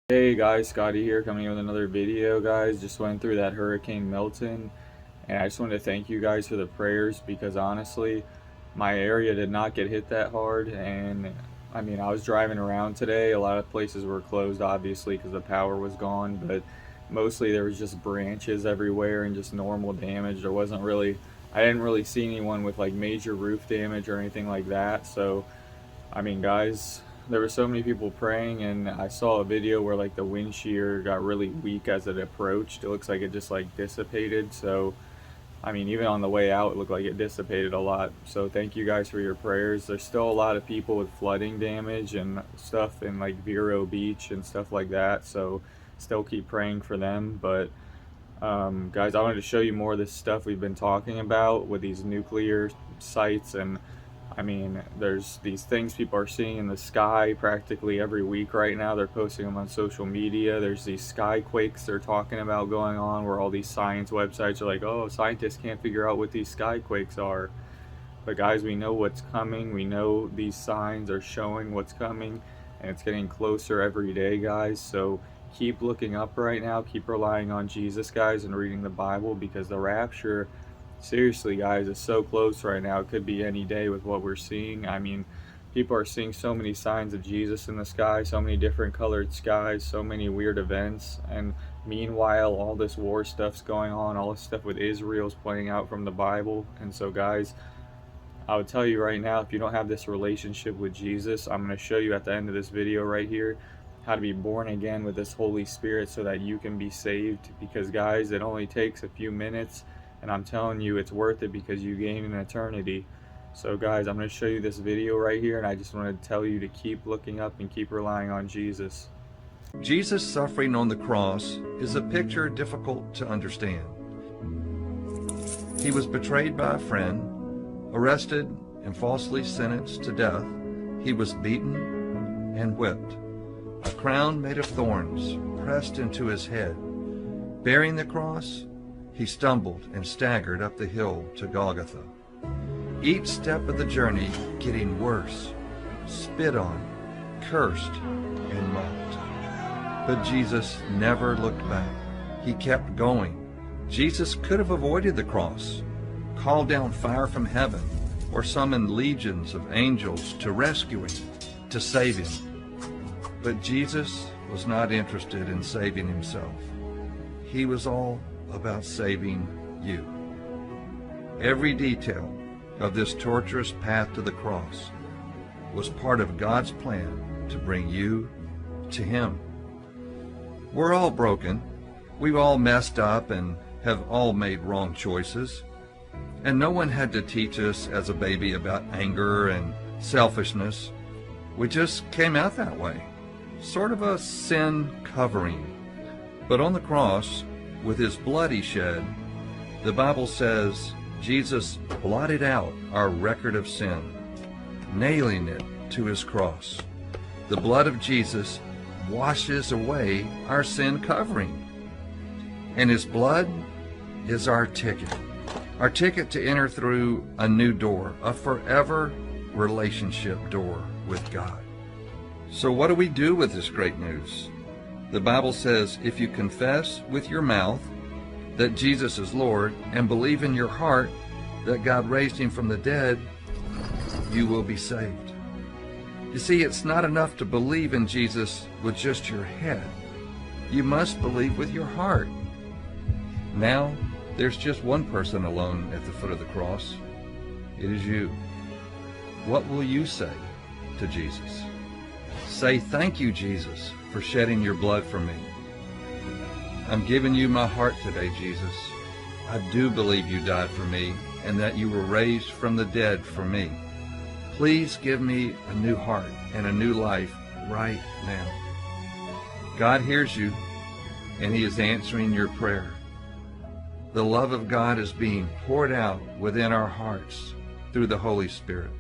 Hey guys, Scotty here coming in with another video, guys. Just went through that Hurricane Milton, and I just wanted to thank you guys for the prayers because honestly, my area did not get hit that hard. And I mean, I was driving around today. A lot of places were closed, obviously, because the power was gone, but mostly there was just branches everywhere and just normal damage. I didn't really see anyone with like major roof damage or anything like that. So I mean, guys, there were so many people praying, and I saw a video where like the wind shear got really weak as it approached. It looks like it just like dissipated. So, I mean, even on the way out, it looked like it dissipated a lot. So, thank you guys for your prayers. There's still a lot of people with flooding damage and stuff in like Vero Beach and stuff like that. So, still keep praying for them. But, guys, I wanted to show you more of this stuff we've been talking about with these nuclear sites. And I mean, there's these things people are seeing in the sky practically every week right now. They're posting them on social media. There's these sky quakes they're talking about going on where all these science websites are like, oh, scientists can't figure out what these sky quakes are. But guys, we know what's coming. We know these signs are showing what's coming, and it's getting closer every day, guys. So keep looking up right now. Keep relying on Jesus, guys, and reading the Bible, because the rapture, seriously, guys, it's so close right now. It could be any day with what we're seeing. I mean, people are seeing so many signs of Jesus in the sky, so many different colored skies, so many weird events. And meanwhile, all this war stuff's going on, all this stuff with Israel's playing out from the Bible. And so, guys, I would tell you right now, if you don't have this relationship with Jesus, I'm going to show you at the end of this video right here how to be born again with this Holy Spirit so that you can be saved. Because, guys, it only takes a few minutes, and I'm telling you, it's worth it because you gain an eternity. So guys, I'm going to show you this video right here, and I just wanted to tell you to keep looking up and keep relying on Jesus. Jesus' suffering on the cross is a picture difficult to understand. He was betrayed by a friend, arrested and falsely sentenced to death. He was beaten and whipped. A crown made of thorns pressed into his head. Bearing the cross, he stumbled and staggered up the hill to Golgotha. Each step of the journey getting worse, spit on, cursed, and mocked. But Jesus never looked back. He kept going. Jesus could have avoided the cross, called down fire from heaven, or summoned legions of angels to rescue him, to save him. But Jesus was not interested in saving himself. He was all about saving you. Every detail of this torturous path to the cross was part of God's plan to bring you to Him. We're all broken. We've all messed up and have all made wrong choices. And no one had to teach us as a baby about anger and selfishness. We just came out that way. Sort of a sin covering. But on the cross, with his blood he shed, the Bible says Jesus blotted out our record of sin, nailing it to his cross. The blood of Jesus washes away our sin covering. And his blood is our ticket to enter through a new door, a forever relationship door with God. So what do we do with this great news? The Bible says, if you confess with your mouth that Jesus is Lord and believe in your heart that God raised him from the dead, you will be saved. You see, it's not enough to believe in Jesus with just your head. You must believe with your heart. Now, there's just one person alone at the foot of the cross. It is you. What will you say to Jesus? Say, thank you, Jesus, for shedding your blood for me. I'm giving you my heart today, Jesus. I do believe you died for me and that you were raised from the dead for me. Please give me a new heart and a new life right now. God hears you, and he is answering your prayer. The love of God is being poured out within our hearts through the Holy Spirit.